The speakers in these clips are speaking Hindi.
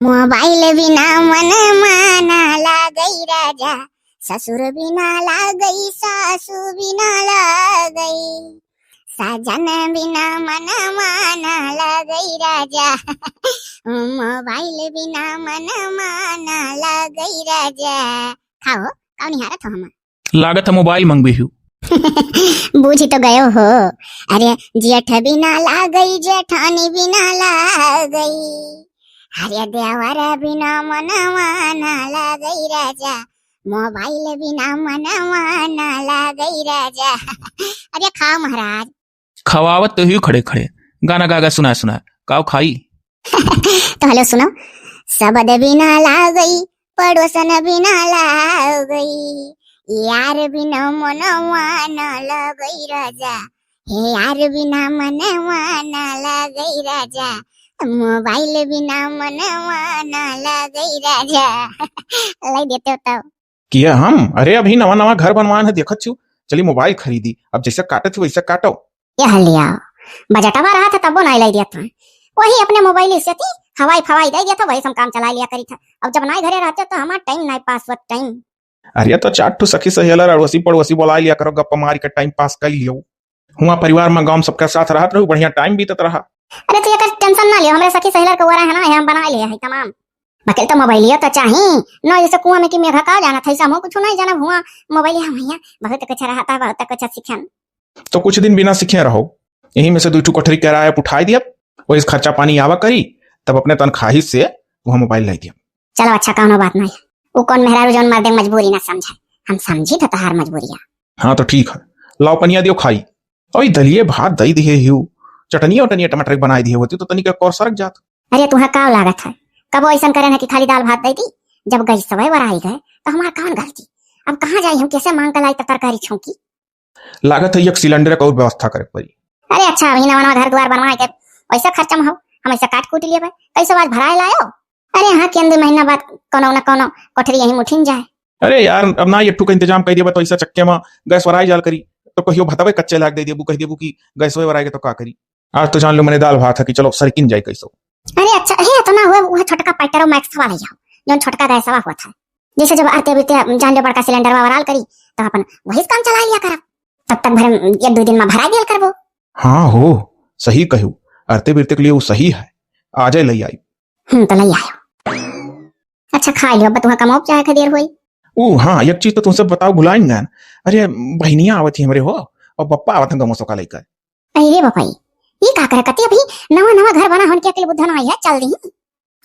मोबाइल बिना मन माना लागई राजा, ससुर बिना लागई सासू बिना लागई, साजन बिना मन माना लागई राजा। मोबाइल बिना मन माना लागई राजा। खाओ काउ निहारत हो हम लागत है मोबाइल मंगवी हूँ। बूझी तो गयो हो। अरे जेठ बिना लागई जेठानी बिना लागई, अरे देवर बिना मन माना लागई राजा, मोबाइल बिना मन माना लागई राजा। अरे खाओ महाराज। खवावत तो ही खड़े खड़े गाना गागा सुना सुना काव खाई। तो हेलो सुनो। सबद बिना लागई पड़ोसन बिना लागई, यार बिना मन माना लागई राजा, हे यार बिना मन माना लागई राजा, मोबाइल बिना मन माना लागई राजा। लाई देते हो तब किया हम अरे अभी नवा नवा घर बनवान है देखत छू, चली मोबाइल खरीदी अब जैसे काटे थी वैसे काटो। यह लिया बजटवा रहा था तब नहीं लाई दिया था, वही अपने मोबाइल से थी हवाई फवाई दे दिया था, वही सब काम चला लिया करी था। अब जब नहीं घरे रहते तो हमारा टाइम नहीं पास हुआ टाइम। अरे तो चाट ठू सखी सहेलर अड़ोसी पड़ोसी बोला लिया करो, गप्पा मार के टाइम पास कर लियो। हुआ परिवार में गांव सबके साथ रहत रहू, बढ़िया टाइम बीतत रहा। अरे तो ये टेंशन ना लियो, हमारे सखी सहेलर के वरा है ना, हम बना लिया है तमाम। बकेल तो मोबाइल तो चाही न, जैसे कुआं में कि मेघा का जाना था, ऐसा हम कुछ नहीं जाना। हुआ मोबाइल हम भैया बहुत कुछ रहता है, बहुत कुछ सीखन। तो कुछ दिन बिना सीखे रहो, यही में से 2 कोठरी किराया उठाई दिया, वही खर्चा पानी आवा करी, तब अपने तनख्वाही से वह मोबाइल लाई दिया। चलो अच्छा कौनो बात नहीं, वो कौन मेहरारू जौन मर्दे मजबूरी ना समझे, हम समझी तो तहार मजबूरिया। हाँ तो ठीक है, लाओ पनिया दियो खाई, और दलिए भात दही दिए हिऊ, चटनिया वटनिया टमाटर की बनाई दिए होती तो तनिक और सरक जात। अरे तुम्हें का लागत है, कब ऐसा करे ना कि खाली दाल भात दे दी, जब गई सवय बराई गए तो हमारा कौन गलती। अब कहाँ जाए हम, कैसे मांग कर लाई तो तरकारी छौकी। लागत है एक सिलेंडर का और व्यवस्था करे पड़ी। अरे अच्छा अभी नवा नवा घर द्वार बनवाए के वैसा खर्चा में हो, हम ऐसा काट कूट लिए कैसे बात भराए लायो। अरे यहाँ के अंदर महीना बाद कोनो न कोनो कोठरी यही मुठिन जाए। अरे यार अब ना ये का इंतजाम कर दिया तो ऐसा चक्के में गैस वराई जाल करी, तो कहियो भतवे कच्चे लाग दे दिए कह दिए कि गैस वराएगे तो का करी। आज तो जान लो मैंने दाल भात है कि चलो सरकिन जाए कैसो। अरे अच्छा हे तो ना हुआ वो छोटका पाइटर मैक्स वाला जाओ, जो छोटका गैस हुआ था, जैसे जब आते बीते जान लो बड़का सिलेंडर वराल करी तो अपन वही काम चला लिया कर, तब तक भर 1-2 दिन में भरा दिया करबो। हाँ हो सही कहू, आरते बिरते के लिए वो सही है, आ जाए लई आई। तो लई आयो। अच्छा खा लियो, अब तुम्हें कमाओ चाहे का देर हुई। ओ हाँ एक चीज तो तुमसे बताओ भुलाएंगे, अरे बहनिया आवत थी हमरे हो और पप्पा आवत हैं गमोसो का लेकर। अरे बपाई ये का करे कती, अभी नवा नवा घर बना होन के अकेले बुद्धन आई है चल दी,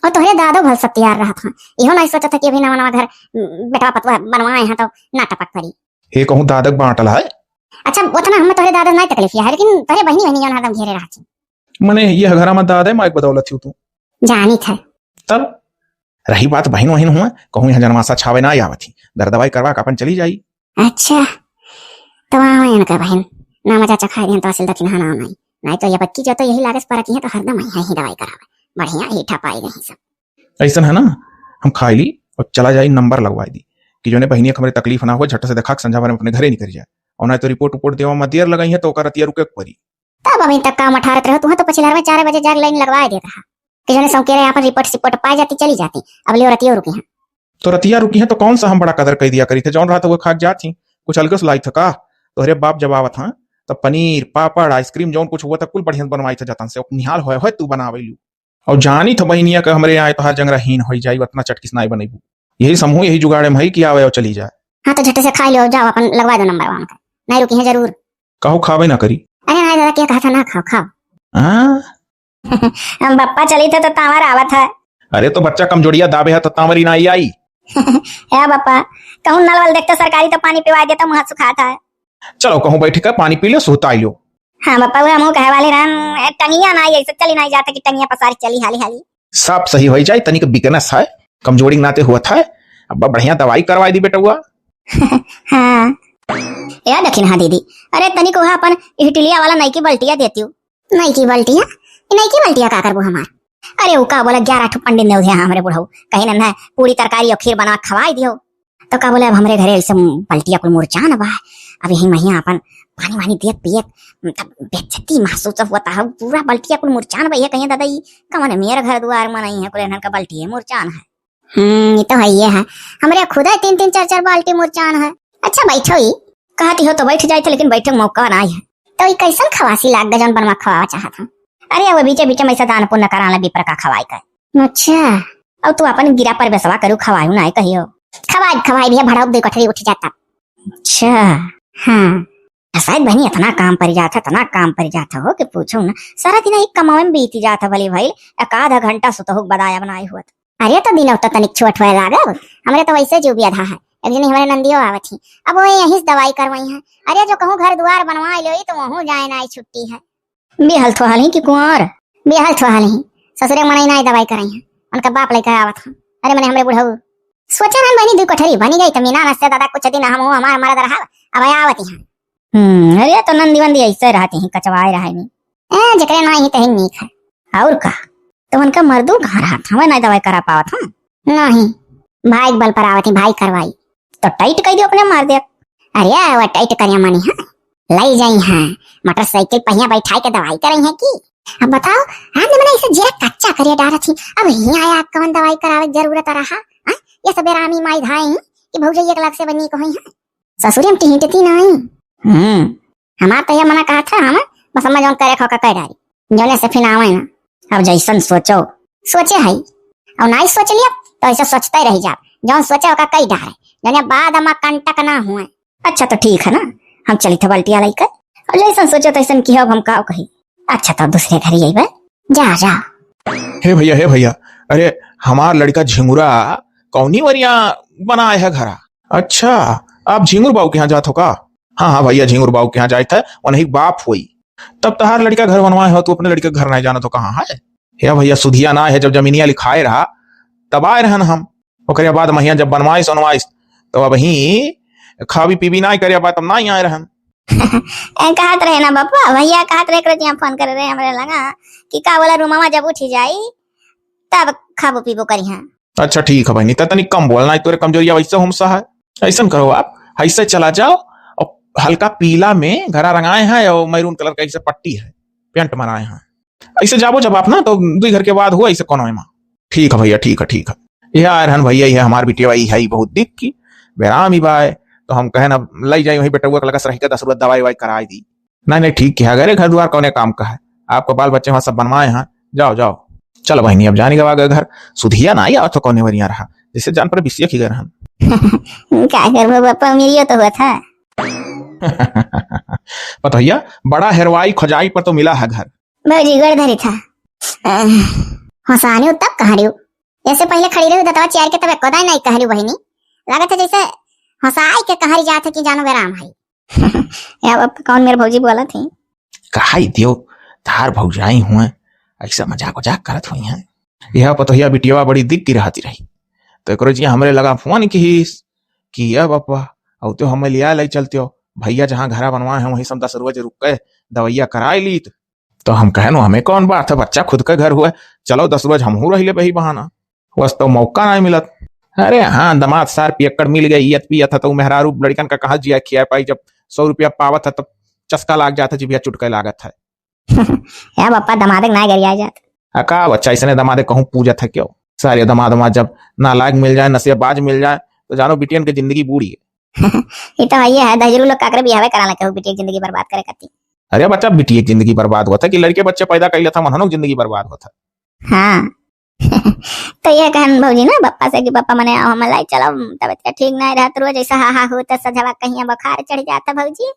और तोहरे दादो भल सब तैयार रहा था, इहो नहीं सोचा था कि अभी नवा नवा घर बेटा पतवा बनवाए हैं तो ना टपक पड़ी। हे कहूँ दादक बांटल है। अच्छा उतना हमें तोहरे दादा नहीं तकलीफ है, लेकिन तोहरे बहनी बहनी जौन हरदम घेरे रहती। मने ये घर में दादा माइक बदौलत थी तू जानी था। तब रही बात बहन वहन हुआ, कहूँ यहाँ जनमासा छावे ना आवत थी, दर दवाई करवा के अपन चली जाई। अच्छा तो वहाँ का बहन ना मजा चखा दिया तो असल दक्षिण ना नहीं तो ये बच्ची जो तो यही लागस पर की है तो हरदम यही दवाई करावे, बढ़िया ही ठपाई गई सब। ऐसा है ना, हम खाई ली और चला जाई नंबर लगवाई दी कि जो ने बहनिया हमारी तकलीफ ना हो, झट से देखा संझा भर में अपने घरे निकल जाए, और ना तो रिपोर्ट देवा में देर लगाई है तो रतिया रुके पड़ी। तब अभी तक काम अठारत रहो, तुम्हें तो पछिला में 4 बजे जाग लाइन लगवा देता है कि जो ने सौकेरे यहाँ पर रिपोर्ट पाई जाती चली जाती, अब ले रतिया रुकी है। तो रतिया रुकी है तो कौन सा हम बड़ा कदर कर दिया करी थे, जौन रहा था वो खा जाती, कुछ अलग से लाई था का। तो अरे बाप जब आवत था तब पनीर पापड़ आइसक्रीम जौन कुछ हुआ था कुल बढ़िया बनवाई था जतन से, निहाल हो तू बनावे लू, और जानी था बहनिया का हमरे आए तो हर जंगरा हीन हो जाई, उतना चटकिस नहीं बनेबू, यही समूह यही जुगाड़े में कि आवे और चली जाए। हाँ तो झट से खा लो, जाओ अपन लगवा दो नंबर वहां का, नहीं रुकी है जरूर। कहो खावे ना करी। अरे नहीं दादा क्या कहा था, ना खाओ खाओ। हम बप्पा चली थे तो तावर आवत है। अरे तो बच्चा कमजोरिया दाबे है तो तांवरी ना आई। है बप्पा कहूँ नल वल देखते सरकारी तो पानी पिवा देता, मुँह सुखाता है। चलो कहूँ बैठ कर पानी पी लो सोता लो। हाँ बप्पा वो मुँह कहे वाले रहन टंगिया ना ऐसे चली नहीं जाता कि टंगिया पसारी चली हाली हाली। सब सही हो जाए, तनिक बिकनेस है, कमजोरी नाते हुआ था, अब बढ़िया दवाई करवाई दी बेटा हुआ। हाँ यार दक्षिण हाँ दीदी, अरे तनिक वहाँ अपन इटलिया वाला नई की बल्टिया देती हूँ। नई की बल्टिया का करबो हमार। अरे वो का बोला 11 ठो पंडित ने हमारे बुढ़ऊ कहीं ना पूरी तरकारी और खीर बना खवाई दियो। तो का बोले अब हमरे घरे ऐसे पलटिया कुल मुरझान बा, अब यही महिया अपन पानी वानी दियत पियत तब बेइज्जती महसूस होता है, पूरा बल्टिया कुल मुरझान भैया कहिए दादा ई कमन मेरे घर द्वार में नहीं है कुल इन्हन का बल्टी है मुरझान है। ये तो है ये है, हमारे खुद है 3-3 4-4 बाल्टी मुरझान है। अच्छा बैठो ही कहती हो तो बैठ जाए थे, लेकिन बैठे का मौका नहीं है। तो ये कैसन खवासी लाग गजन बनवा खवावा चाहत हूं। अरे वो बीचे बीचे में से दान पुण्य कराला विप्र का खवाई कर। अच्छा अब तू अपन गिरा पर बेसवा करू खवायू ना कहियो। खवाई भैया भड़ाऊ दे कठरी उठ जाता। अच्छा हाँ शायद बहनी इतना काम पर जाता हो कि पूछो ना, सारा दिन एक कमावे में बीती जाता भली भाई, एक आधा घंटा सुतहो बदाया बनाई हुआ। अरे तो दिन तो तनिक छोट हुए लागब, हमरे तो वैसे जो भी आधा है। एक दिन हमारे नंदियो आवत थी, अब वो यहीं से दवाई करवाई है। अरे जो कहूँ घर द्वार बनवा लो तो वहाँ जाए ना छुट्टी है। बेहल थोहल ही कि कुंवर बेहल थोहल ही ससुरे मनाई ना दवाई कराई है, उनका बाप लेकर आवत है। अरे मैंने हमरे बुढ़ऊ सोचा ना बहनी दू कठरी बनी गई तो मीना नस्ते दादा कुछ दिन हम हमारा मरद रहा अब आवत है। अरे तो नंदी वंदी ऐसे रहती हैं कचवाए रहे नहीं जकरे ना ही तही नीक है। और का तो उनका मर्दू कहाँ रहा था, मैं नहीं दवाई करा पावत हूँ। नहीं भाई बल पर आवती भाई करवाई तो टाइट कर दियो अपने मार दे। अरे वो टाइट करिया मनी है लाई जाई है, मोटरसाइकिल पहिया बैठाई के दवाई करई है की। अब बताओ आज मैंने इसे जरा कच्चा करिया डाला थी, अब यहीं आया कौन दवाई करावे जरूरत रहा। ये सब रामी माई धाई कि भौजी 1 लाख से बनी कहीं है ससुरी हम टिहटती नहीं। हमार तो ये मना कहा था, हम बस हम जौन करे खो का कह डाली जौने से फिर आवे ना। अब जैसन सोचे है और नहीं सोच लिया तो ऐसे सोचते रह जा, जौन सोचे का कई डाले जौने बाद हम कंटक ना हुए। अच्छा तो ठीक है ना, हम चली थे बल्टिया लेकर और जैसन सोचो तैसन की हम का कही। अच्छा तो दूसरे घर ही बे जा। हे भैया अरे हमार लड़का झिंगुरा कौनी वरिया बनाए है घरा। अच्छा आप झिंगुर बाबू के यहाँ जात हो का? हाँ भैया झिंगुर बाबू के यहाँ जाए थे, उन्हीं बाप हुई तब तहार लड़का घर बनवाए हो, तो अपने लड़के घर नहीं जाना तो कहाँ है? या भैया सुधिया ना है, जब जमीनिया लिखाए रहा तब आए रहन हम, ओकरे बाद महिया जब बनवाइस तो अब ही खावी पीवी ना करे बाद तब ना आए रहन। कहत रहे ना बापा भैया कहत रहे फोन कर रहे हमरे लगा कि का बोला रूमावा जब उठी जाई तब खाबो पीबो करी हां। अच्छा ठीक है भाई, नहीं तनिक कम बोलना, तोरे कमजोरिया वैसे हमसा है। ऐसा करो आप ऐसे चला जाओ और हल्का पीला में घरा रंगाए हैं और मैरून कलर का ऐसे पट्टी है पेंट बनाए हैं, ऐसे जाबो जब आप ना तो 2 घर के बाद हुआ ऐसे कोनो में। ठीक है भैया ठीक है यह आए रहन भैया, यह हमार बिटिया है बहुत दिख की बेराम ही बाय, तो हम कहे ना लाई जाए वही बेटा लगा रही का 10 रुपये दवाई वाई कराई दी। नहीं ठीक किया, अरे घर द्वार कौने काम का है, आपको बाल बच्चे वहां सब बनवाए हैं, जाओ चलो बहनी अब जाने के घर सुधिया ना आई तो कौने वरिया रहा जिससे जान पर बिसिया की घर हम क्या कर बापा मेरी तो हुआ था। पता भैया बड़ा हेरवाई खजाई पर तो मिला है घर। भौजी गड़धरी था हंसानी तब कहा रही ऐसे पहले खड़ी रही दतवा चेयर के तब कोदाई नहीं कह रही बहनी, लगा था जैसे हंसाई के कहारी जाते कि जानो बेराम है। या बापा कौन मेरे भौजी बोला थी कहाई दियो धार भौजाई हुए ऐसा मजाक करत हुई हैं। यह पतोहिया बिटिया बड़ी दिख की रहती रही तो एक रोज हमरे लगा फोन की या बापा और तो हमें लिया ले चलते हो भैया जहाँ घरा बनवाए हैं वही सब 10 रोज रुक गए दवाइया कराई ली तो हम कहे नो हमें कौन बात है, बच्चा खुद का घर हुआ चलो 10 रोज हम रही ले बही बहाना बस तो मौका नहीं मिलत। अरे हाँ दमाद सार पियक्कड़ मिल गई ईयत पियत था तो मेहरारू लड़कन का कहा जिया खिया पाई, जब 100 रुपया पावत है तब चस्का लाग जाता जी भैया चुटके लागत है। या बापा दमादक ना गरिया जात का बच्चा इसने दमादे कहूँ पूजत है क्यों, सारे दमाद जब नालायक मिल जाए नसीबाज मिल जाए तो जानो बिटियन की जिंदगी बूढ़ी है। ये तो ये है दहजरू लोग काकरे बियाह कराला कहू बिटिया की जिंदगी बर्बाद करे करती। अरे बच्चा बिटिया की जिंदगी बर्बाद हुआ था कि लड़के बच्चे पैदा कर लिया था मनहनों जिंदगी बर्बाद हुआ था। हाँ तो ये कहन भौजी ना पापा से कि पापा मने हम लाई चलो तबियत ठीक नहीं रहत रोज ऐसा हा हो तो सजवा कहीं बुखार चढ़ जाता भौजी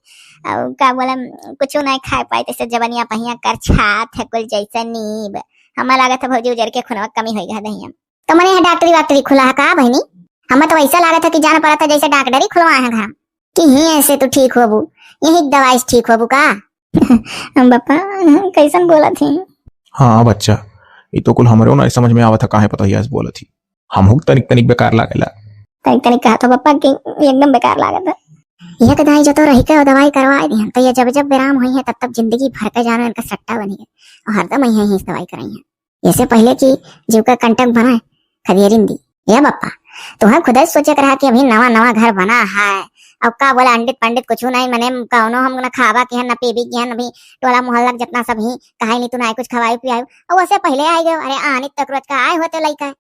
और का बोला कुछ नहीं खा पाए तैसे जवनिया पहिया कर छात है कुल जैसा नीब हमें लगा था भौजी उजर के खुनवा कमी हो गया दहिया तो मने डॉक्टरी वाक्टरी खुला है का बहनी, हमें तो ऐसा लगा था कि जाना पड़ा था जैसे डॉक्टरी खुलवाए हैं घर कि ही ऐसे तो ठीक होबू यही दवाई ठीक होबू का। पापा कैसन बोला थी? हाँ बच्चा ये तो कुल हमरो ना समझ में आवत है काहे पता ही बोला थी हम तनिक बेकार लागेला तनिक कहा तो पापा कि एकदम बेकार लागत है। यह कदाई जो तो रही के दवाई करवा दी तो ये जब बेराम हुई है तब जिंदगी भर का जानो इनका सट्टा बनी है और हरदम यही दवाई कराई है। इससे पहले कि जीव का कंटक बनाए खदेरिन दी या पापा तुम्हें खुद ही सोचे रहा कि अभी नवा नवा घर बना है, अब का बोला अंडित पंडित कुछ नहीं मने कौनो हम न खावा के न पीबी के अभी टोला मोहल्ला जितना सब ही कहे नहीं तू ना कुछ खवाई पियाई और वैसे पहले आई गए। अरे आनी तक रोज का आए होते लइका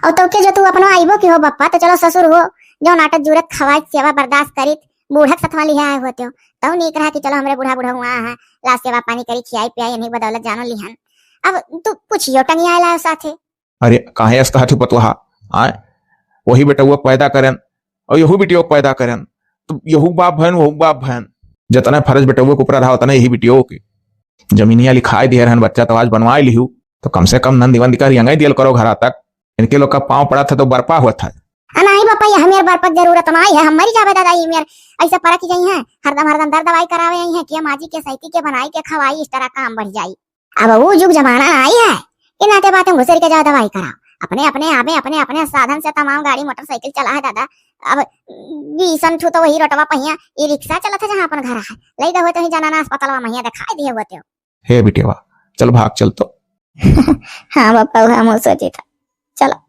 और तो के जो तू अपना आईबो की हो बप्पा तो चलो ससुर हो जो नाटक जरूरत खवाई सेवा बर्दाश्त करी बूढ़क सतवा लिया आए होते हो तब नहीं कहा कि चलो हमरे बूढ़ा बूढ़ा हुआ है ला सेवा पानी करी खियाई पियाई नहीं बदौलत जानो लिहन। अब तू पूछियो टंगी आयला साथे। अरे काहे ऐसा कहत पतवा आए वही बेटा पैदा करन और यहू बेटियों पैदा करन तो यहू बाप बहन वहू बाप बहन जितना फर्ज बेटुआ के ऊपर रहा उतना यही बेटियों के जमीनिया लिखाई दिए रहन बच्चा तो आज बनवाए लिहू तो कम से कम नंदी वंदी का रियंगाई दियल करो घर तक इनके लोग का पाँव पड़ा था तो बर्पा हुआ था। नहीं बापा ये हमें बर्पक जरूरत नहीं है हम मरी जावे दादा ये मेर ऐसा परा की गई है हरदम हरदम दर दवाई करावे आई है कि माजी के सैती के बनाई के खवाई इस तरह काम बढ़ जाई। अब वो युग जमाना आई है कि नाते बातें घुसर के जाओ दवाई कराओ अपने अपने आवे अपने अपने साधन से तमाम गाड़ी मोटरसाइकिल चला है दादा। अब बीसन छू तो वही रोटवा पहिया ये रिक्शा चला था जहाँ अपन घर है लई दे तो ही जाना ना अस्पताल में महिया दिखाई दिए होते हो। हे बिटिया चल भाग चल तो। हाँ बापा हम सोची था चलो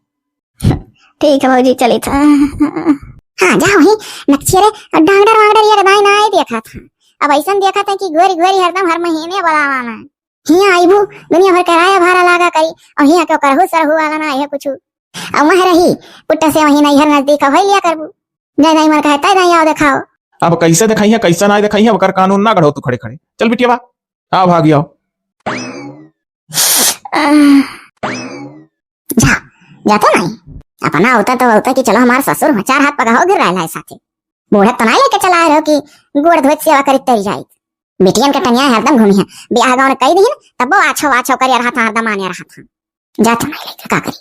ठीक है भाजी चली था। हाँ जाओ ही नक्शेरे डांगडर वांगडर ये दाई ना देखा था अब ऐसा देखा था कि घोरी घोरी हरदम हर महीने बुलावाना हिया आईबू दुनिया भर किराया भाड़ा लागा करी और हिया क्यों करहु सरहु वाला ना है कुछ अब वह रही पुट्टा से वही नहीं हर नजदीक हो लिया करबू जय नहीं मन कहता है आओ दिखाओ। अब कैसे दिखाई है कैसा ना दिखाई है वकर कानून ना गढ़ो तू खड़े खड़े चल बिटिया आ भाग आओ जा जाता नहीं अपना होता कि चलो हमारे ससुर में चार हाथ पगाओ गिर रहा है साथे बूढ़ा तो नहीं लेके चला रहे हो कि गोड़ धोत सेवा करी तरी जाए बेटियन के टनिया हरदम घूमी है ब्याह गाँव ने कही दी तब वो आछो आछो कर रहा था हरदम आने रहा था जाता नहीं लेके का करी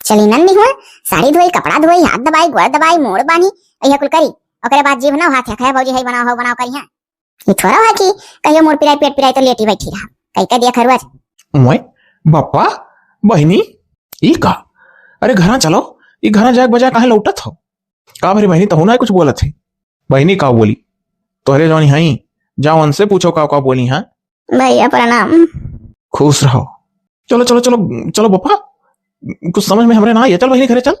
चली नंदी हुआ साड़ी धोई कपड़ा धोई हाथ दबाई गोड़ दबाई मोड़ बानी यह कुल करी ओकरे बाद जीव ना हाथ है भौजी है बनाओ करी है ये थोड़ा है कि कहियो मोड़ पिराई पेट पिराई तो लेटी बैठी रहा कई का दिया खरवज ओए बापा बहनी ई का अरे घरा चलो ये घरा जाग बजा काहे लौटत हो का मेरी बहनी तो ना कुछ बोलत है बहनी का बोली तोहरे जौनी हई जाओ उनसे पूछो का बोली है भैया प्रणाम खुश रहो चलो चलो चलो चलो बापा कुछ समझ में हमरे ना आइए चल बहनी घरे चल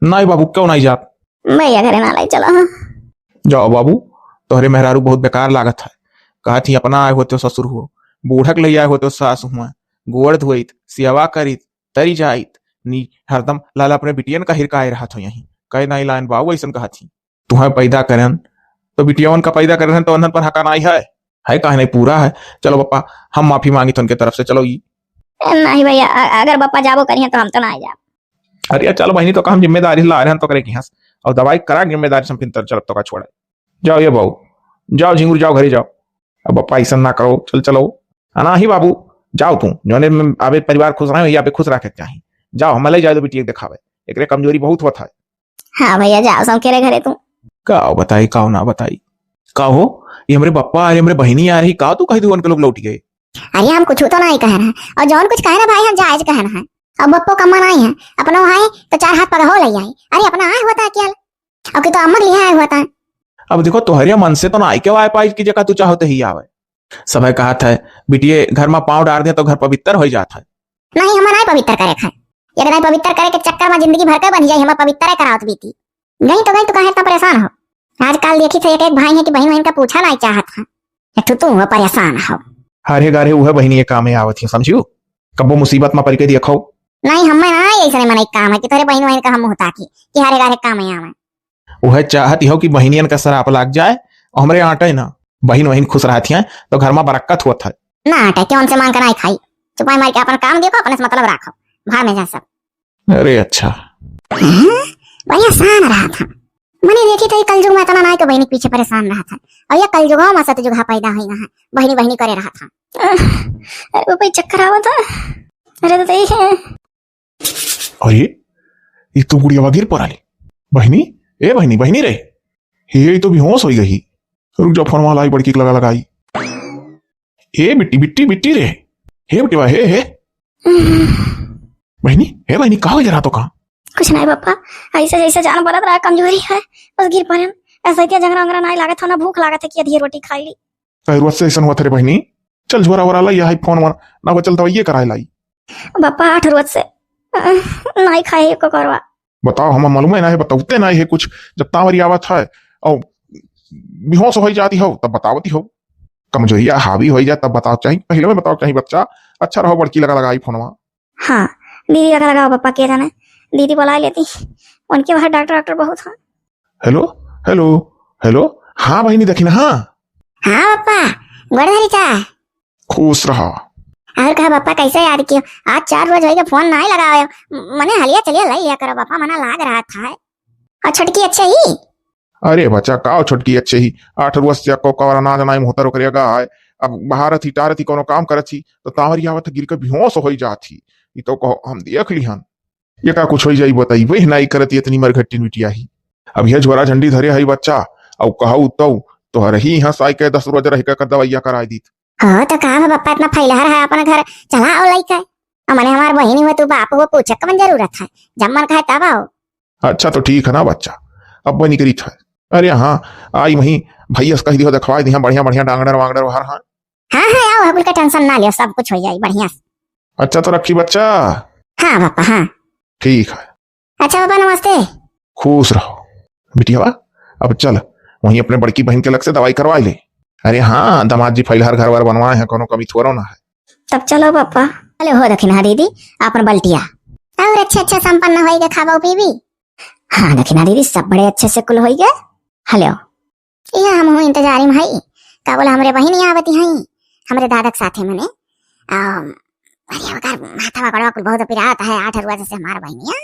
नहीं बाबू क्यों नहीं जात भैया घरे ना लाई चलो जाओ बाबू तोहरे मेहरारू बहुत बेकार लागत है कहा थी अपना आए होते ससुर हो बूढ़क ले आए होते सास हुआ गोड़ धोइत सेवा करित तरी जाइत नी हरदम लाला अपने बिटियन का हिरका रहा था यहीं कहे नहीं लाइन बाबू ऐसा कहा थी तुम्हें पैदा करन तो बिटियावन का पैदा करन तो अनहन पर हका नहीं है कहा नहीं पूरा है चलो पापा हम माफी मांगी तो उनके तरफ से चलो ये नहीं भैया अगर पापा जाबो करिए तो हम तो ना जा। अरे चलो बहनी तो काम जिम्मेदारी ला रहे हैं तो करे की हंस और दवाई करा जिम्मेदारी से फिर चल तो का छोड़ा जाओ ये बहू जाओ झिंगुर जाओ घरे जाओ अब पापा ऐसा ना करो चल चलो ना ही बाबू जाओ तू जोने में आबे परिवार खुश रहे या खुश रखे चाहिए जाओ हम ले जाए तो बेटी दिखावे एक कमजोरी बहुत होता है। हाँ भैया जाओ सब के घरे तू का बताई का ना बताई का हो ये हमारे बप्पा अरे हमारे बहनी आ रही का तू कही तू उनके लोग लौट गए। अरे हम कुछ तो नहीं कह रहे हैं और जौन कुछ कह रहे भाई हम जायज कह रहे हैं अब बप्पो कम्मा नहीं है अपना आए तो चार हाथ पगा हो ले आए अरे अपना आए होता है क्या अब तो अम्मा लिया आए होता है। अब देखो तुम्हारे मन से तो ना आई के आए पाई की जगह तू चाहो तो ही आवे सब कहा था बिटिए घर में पाँव डाल दे तो घर पवित्र हो जाता है। नहीं हमारा नहीं पवित्र करे खाए ये नहीं पवित्र करे के चक्कर में जिंदगी भर के बन जाए हमारा पवित्र करावत बीती नहीं तो कहे इतना परेशान हो। आजकल देखी थे एक भाई है कि बहन बहन का पूछा नहीं चाहत है तू परेशान हो हरे गारे वह बहनी ये काम आवत है समझियो कबो मुसीबत में पड़ के देखो नहीं हमें ना ऐसा मन काम है कि तेरे बहन बहन का हम होता कि हरे गारे काम है आवे वह चाहती हो कि बहनियन का सराप लग जाए और हमारे आटे ना बहन वहन खुश रहती हैं तो घर में बरकत होता है ना आटे क्यों से मान कर नहीं खाई चुपाई मार के अपन काम देखो अपने से मतलब रखो भाड़ में जा सब। अरे अच्छा भैया आसान रहा था मैंने देखी थी कल युग में इतना नहीं तो बहनी पीछे परेशान रहा था और ये कल युग में सत युग पैदा हुई है बहनी बहनी करे रहा था। अरे वो कोई चक्कर आवा था अरे तो यही है अरे ये तो गुड़िया गिर पड़ा बहनी ए बहनी बहनी रे ये तो बेहोश हो गई रुक जाओ फोन वाला बड़की लगा लगाई ए बिट्टी बिट्टी बिट्टी रे हे बिट्टी हे बहनी हे बहनी कहा हो जरा तो कहा कुछ नहीं पापा ऐसे जैसे जान पड़ा रहा कमजोरी है बस गिर पड़े ऐसा क्या जंगरा अंगरा नहीं लागत था ना भूख लागत है कि आधी रोटी खाई ली जरूरत से ऐसा हुआ थे बहनी चल झोरा वोरा लाई यही फोन वन ना वो चलता ये कराए लाई पापा 8 रोज से नहीं खाए को करवा बताओ, हम मालूम है ना है, बताते ना है कुछ। जब तावरी आवत है और बेहोश हो जाती हो तब बतावती हो, कमजोरिया हावी हो जाए तब बताओ चाहिए, पहले में बताओ चाहिए बच्चा। अच्छा रहो, बड़की लगा लगाई फोनवा। हाँ दीदी का लगाओ पापा के जाने, दीदी बुला लेती, उनके बाहर डॉक्टर डॉक्टर बहुत हैं। हेलो हेलो हेलो, हाँ बहनी देखी ना। हाँ हाँ पापा, गोड़धरी चा। खुश रहा। और कहा पापा कैसे याद कियो, आज 4 रोज हो गए फोन नहीं लगाओ, मने हलिया चलिए लाई लिया करो पापा, मना लाग रहा था। और छुटकी अच्छे ही। अरे बच्चा का छोटकी अच्छे ही 8 वर्ष से को कवर ना जनाई मुहतर करेगा है। अब बाहर थी टार थी कोनो काम करत थी तो तावरी आवत गिर के बेहोश हो जाती। ये तो कहो हम देख ली हन, ये का कुछ हो जाई बताई, वही नहीं करती इतनी मरघट्टी मिटिया ही। अब ये ज्वरा झंडी धरे है बच्चा, अब कहू तो हर ही यहाँ साई के 10 रोज रह कर दवाइया करा दी। हाँ तो कहा पापा इतना फैला रहा है अपना घर, चला आओ लइका। मने हमार बहिनी हुआ तू बाप हो, पूछे कवन जरूरत है, जब मन खाए तब आओ। अच्छा तो ठीक है ना बच्चा, अब बनी करी था। अरे हाँ आई वही भैया कह दियो दिखवा दिया बढ़िया बढ़िया डांगडर वांगडर हर। हाँ हाँ हाँ आओ, हकुल का टेंशन ना लियो, सब कुछ हो जाए बढ़िया से। अच्छा तो रखी बच्चा। हाँ पापा हाँ ठीक है। अच्छा पापा नमस्ते। खुश रहो बिटिया। अब चल वहीं अपने बड़की बहन के लग से दवाई करवा ले। अरे हाँ दामाद जी फैलहर घर वर बनवाए हैं, कोनो कमी थोड़ा ना है। तब चलो पापा। अरे हो दखिना दीदी अपन बल्टिया और अच्छा संपन्न होइगे खाबो पीबी। हाँ दखिना दीदी सब बड़े अच्छे से कुल होइगे। हेलो ये हम हो इंतजारी में हई, का बोला हमरे बहिनी आवती हई हमरे दादक साथे मने। अरे वकार माथा वकड़वा कुल बहुत पिरात है, 8 रुपया से हमार बहिनिया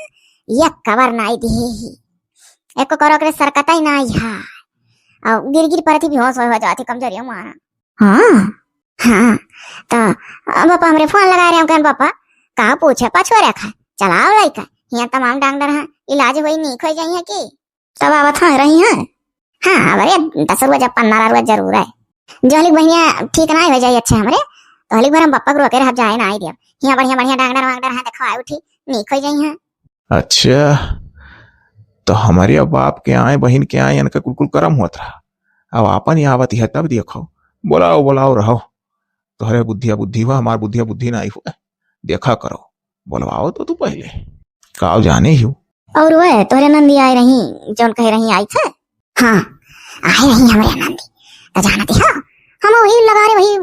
ये कवर नाई दी, एको करो करे सरकता ही नाई है, और गिर गिर परती बेहोश हो जाती, कमजोरी मारा। हाँ हाँ तो पापा हमरे फोन लगा रहे हैं पापा, कहा पूछे पाछो रखा चलाओ लइका, यहाँ तमाम डॉक्टर हैं, इलाज होई नहीं खोई जाई है की तब आवत हाँ रही हैं। हाँ अरे 10 रुपया 15 रुपया जरूर है, जो हलिक बहनिया ठीक ना हो जाए अच्छे हमरे तो हलिक बार हम पप्पा को रोके रह जाए ना आई दिया, यहाँ बढ़िया बढ़िया डॉक्टर वांगडर है, देखो आई उठी नहीं खोई जाई है। अच्छा तो हमारे बाप के आए बहन के आए इनका कुल करम होत रहा, अब आपन यहाँ आवत है तब देखो। बोलाओ बोलाओ रहो, तोहरे बुद्धिया बुद्धि हुआ, हमार बुद्धिया बुद्धि नहीं हुआ, देखा करो। बोलवाओ तो तू पहले काव जाने ही। और वह तोरे नंदी आई रही जौन कह रही आई थे। हाँ आई रही हमारे नंदी तो जाना थी। हाँ हम वही लगा रहे वही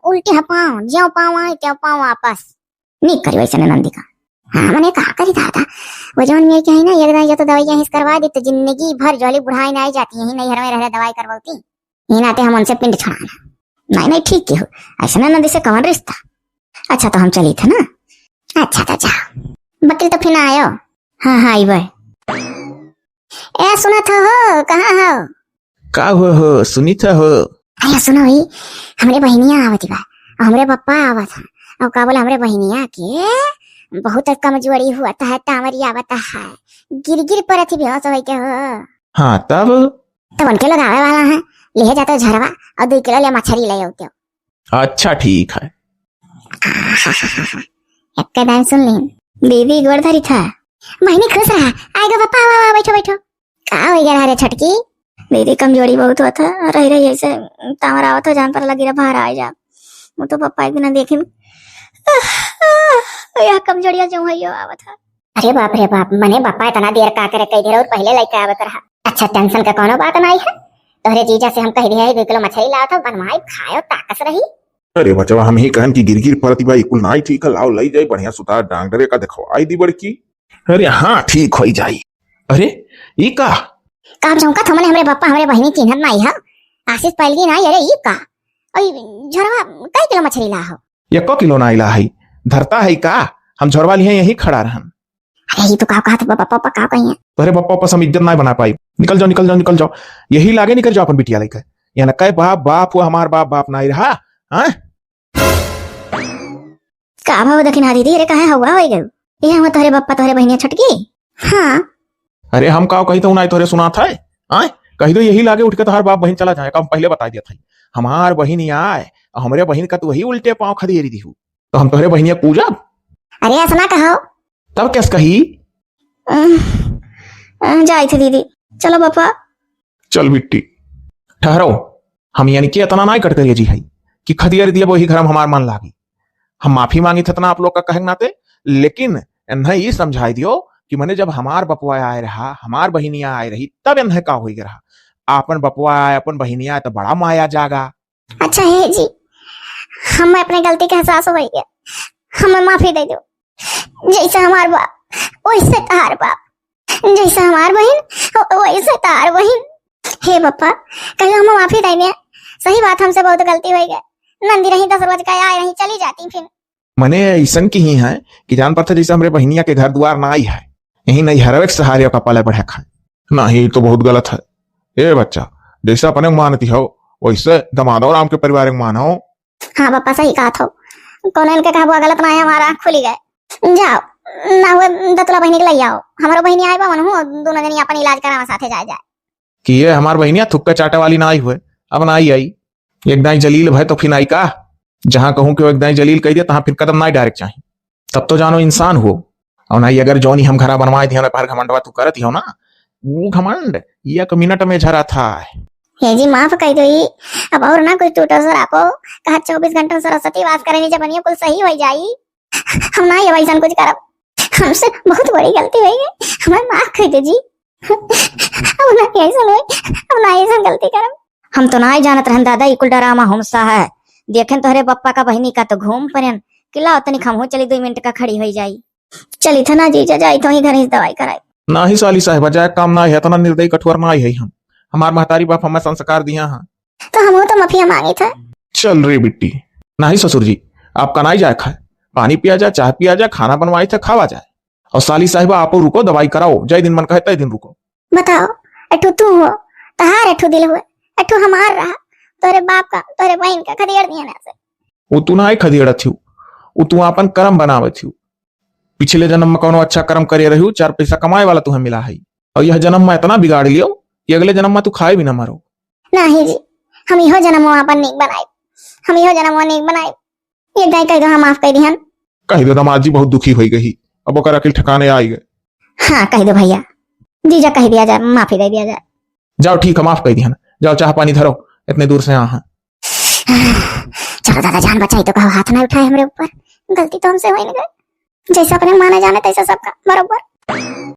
उल्टे पाँव ज्यो पाँव आए त्यो पाँव वापस नहीं करी वैसे नंदी का। हाँ मैंने कहा करी था वो जौन में क्या है ना ये तो दवाई यहाँ करवा दी तो जिंदगी भर जोली बुढ़ाई नहीं जाती, यही नहीं घर में रह दवाई करवाती, यही नाते हम उनसे पिंड छुड़ाना। नहीं नहीं ठीक हो, ऐसा ना नदी से कौन रिश्ता। अच्छा तो हम चली थे ना। अच्छा तो जाओ, वकील तो फिर आयो। हाँ हाँ आई वह ए सुना था हो, कहाँ हो का हो सुनी था हो। अरे सुनो ही हमरे बहनिया आवती बा और हमरे पप्पा आवा था, और का बोला हमरे बहनिया के बहुत कमजोरी हुआ था, तावरी आवता है, गिर गिर पर थी बेहोश हो के हो। हाँ तब उनके लोग आवे वाला है, ले जाते झरवा और 2 किलो ले मछली ले आते। अच्छा ठीक है। एकदम सुन ली दीदी गोड़धरी था, बहनी खुश रहा आएगा पापा, आवा बैठो बैठो। का हो गया रे छटकी, दीदी कमजोरी बहुत हुआ था, रही रही ऐसे तावर आवत हो जान पर लगी रहा बाहर आ जा, वो तो पापा एक दिन देखे यह कमजोरिया जो है यो आवत है। अरे बाप मने पापा इतना देर का करे कई देर और पहले लेके आवत रहा। अच्छा टेंशन का कोनो बात नहीं है, तोहरे जीजा से हम कह दिया 2 किलो मछली लाओ था, बनवाई खाओ ताकस रही। अरे बचवा हम ही कहन की गिर गिर परती भाई कुल नाई ठीक है, लाओ लई जाई बढ़िया सुतार डॉक्टर का दिखवाई दी बड़की। अरे हाँ ठीक हो जाई। अरे ई का काम चौका थमने हमरे पापा हमरे बहिनी चिन्हत नहीं है, आशीष पहलगी नहीं। अरे ई का ओई झरवा कई किलो मछली ला हो, 1 किलो ना इला है धरता है का, हम झरवा लिए यही खड़ा रहन। अरे ये तो का कहा था पापा का कहीं तोरे पप्पा पर हम इज्जत नहीं बना पाई, निकल जाओ निकल जाओ निकल जाओ, यही लागे निकल जाओ अपन बिटिया लेकर, यहाँ कई बाप बाप हुआ हमार बाप बाप नहीं रहा। हाँ का भाव दखिना दीदी, अरे कहे हुआ हो गए ये हम तोहरे पप्पा तोहरे बहनिया छटकी। हाँ अरे हम का कही तो ना तोरे सुना था, आए कही तो यही लागे उठ के तोहर बाप बहन चला जाए, हम पहले बता दिया था हमार बहन आए हमरे बहन का तो वही उल्टे पाँव खदेरी दी तो हम तोहरे बहनिया पूजब। अरे ऐसा ना कहो, तब कैस कही जाई थे दीदी, चलो पापा। चल बिट्टी ठहरो, हम यानी कि इतना ना कट करिए जी है कि खदियर दिया वही घर हमार मन लागी, हम माफी मांगी थे इतना आप लोग का कहेंगे नाते, लेकिन नहीं ये समझाई दियो कि मैंने जब हमार बपुआ आए रहा, हमार बहिनिया आए रही, तब एन का हो रहा। आपन बपुआ आए, अपन बहिनिया आए तो बड़ा माया जागा। अच्छा है जी, हमें अपने गलती का एहसास हो गया, हमें माफी दे दो। जैसा हमार बाप वैसे तार बाप, जैसा हमार बहन वैसे तार बहन। हे बप्पा, कल हमें माफी दे दिया। सही बात, हमसे बहुत गलती हो गई। नंदी रही 10 रोज का आए रही, चली जाती फिर। मने ऐसन की ही है कि जान पड़ता जैसे हमारे बहनिया के घर द्वार ना आई है, यही नहीं हरवे के सहारे का पले बढ़े खाए। नहीं तो बहुत गलत है। ए बच्चा, जैसे अपने मानती हो वैसे दमादो राम के परिवार में मानो। हाँ बप्पा, सही कहा था। कौन इनके कहा गलत ना है, हमारा आँख खुली गए। जाओ ना हुए दतुला बहनी के ले आओ, हमारो बहनी आए बा हो, दोनों जनी अपन इलाज करावा साथे जाए जाए। कि ये हमार बहनिया थुक्का चाटे वाली ना आई हुए, अब ना आई। एक दाई जलील भय तो फिर आई का। जहां कहूं कि एक दाई जलील कह दिया तहां फिर कदम ना डायरेक्ट चाहिए। तब तो जानो इंसान हो। और ना अगर जौनी हम घरा बनवाए दिया पर घमंडवा तू करत हो ना, वो घमंड ये एक मिनट में झरा था। हे जी माफ कर दो। अब और ना कुछ टूटो सर आपको कहा 24 घंटा सरस्वती वास करे जब बनियो कुल सही हो जाई। हम ना ये वैसा कुछ करब, हमसे बहुत बड़ी गलती हो गई, हमें माफ कर दो जी। अब ना ऐसा होई, अब ना ऐसा गलती करब। हम तो ना ही जानत रहन दादा, इकुल डरामा हमसा है। देखें तोहरे पप्पा का बहनी का तो घूम पड़न किला उतनी खम हो, चली 2 मिनट का खड़ी हो जाई। चली था ना जीजा जाई तो ही घर ही दवाई कराई। ना ही साली साहिबा जाए काम ना है तो ना निर्दयी कठोर ना है। हम हमार महतारी बाप हमें संस्कार दिया है, तो हम तो माफिया मांगी था। चल रे बिट्टी, ना ही ससुर जी आपका ना ही जाए खाए, पानी पिया जाए, चाय पिया जाए, खाना बनवाई थे खावा जाए। और साली साहिबा आपो रुको, दवाई कराओ, जय दिन मन कहे तय दिन रुको। बताओ, एठू तू हो तहार एठू दिल हुए, एठू हमार रहा, तोरे बाप का तोरे बहन का खदेड़ दिया ना से। वो तू ना ही खदेड़ थी, वो तू अपन कर्म बनावे थी। पिछले जन्म में कोनो अच्छा कर्म करे रही, 4 पैसा कमाए वाला तुम्हें मिला है, और यह जन्म में इतना बिगाड़ लियो कि अगले जन्म में तू खाए भी ना मरो। नहीं जी, हम इहो जन्म अपन नीक बनाए, हम इहो जन्म नीक बनाए। ये गाय कह दो, हम माफ कर दिहन। कह दो दामाद जी बहुत दुखी हो गई, अब ओकर अकिल ठिकाने आई गए। हाँ कह दो भैया, जीजा कह दिया जाए, माफी दे दिया जाए। जाओ ठीक है, माफ कर दिहन। जाओ चाह पानी धरो, इतने दूर से यहाँ। चलो दादा, जान बचाई तो कहो, हाथ ना उठाए हमरे ऊपर, गलती तो हमसे हो ही नहीं गई। जैसा अपने माना जाने तैसा सबका बरोबर।